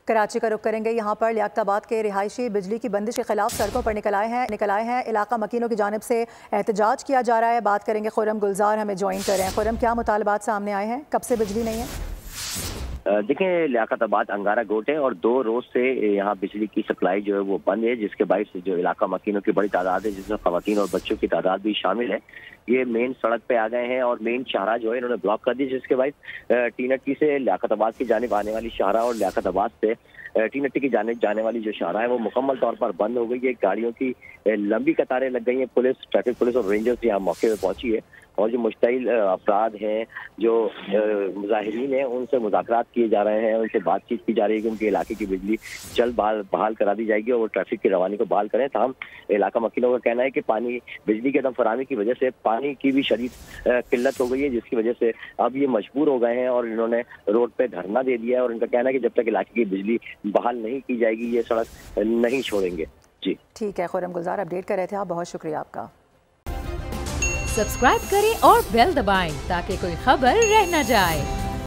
कराची का रुख करेंगे। यहाँ पर लियाकताबाद के रिहायशी बिजली की बंदिश के खिलाफ सड़कों पर निकल आए हैं। इलाका मकीनों की जानिब से एहतजाज किया जा रहा है। बात करेंगे, खुर्रम गुलजार हमें ज्वाइन कर रहे हैं। खुर्रम, क्या मुतालबात सामने आए हैं? कब से बिजली नहीं है? देखिए, लियाकताबाद अंगारा गोट है और 2 रोज से यहाँ बिजली की सप्लाई जो है वो बंद है, जिसके बाइस जो इलाका मकीनों की बड़ी तादाद है, जिसमें खवातीन और बच्चों की तादाद भी शामिल है, ये मेन सड़क पे आ गए हैं और मेन शाहरा जो है इन्होंने ब्लॉक कर दी, जिसके बाइस टीनट्टी से लियाकताबाद की जानिब आने वाली शाहरा और लियाकताबाद से टीनट्टी की जानिब जाने वाली जो शाहरा है वो मुकम्मल तौर पर बंद हो गई है। गाड़ियों की लंबी कतारें लग गई हैं। ट्रैफिक पुलिस और रेंजर्स यहाँ मौके पर पहुंची है और जो मुश्तइल अफराद हैं, जो मुजाहिरीन हैं, उनसे मुज़ाकरात किए जा रहे हैं, उनसे बातचीत की जा रही है कि उनके इलाके की बिजली जल्द बहाल करा दी जाएगी और वो ट्रैफिक की रवानी को बहाल करें। तमाम इलाका मकीनों का कहना है कि बिजली के दम फरामी की वजह से पानी की भी शदीद किल्लत हो गई है, जिसकी वजह से अब ये मजबूर हो गए हैं और इन्होंने रोड पे धरना दे दिया है और इनका कहना है कि जब तक इलाके की बिजली बहाल नहीं की जाएगी ये सड़क नहीं छोड़ेंगे। जी ठीक है, खुर्रम गुलजार अपडेट कर रहे थे आप, बहुत शुक्रिया आपका। सब्सक्राइब करें और बेल दबाएं ताकि कोई खबर रह न जाए।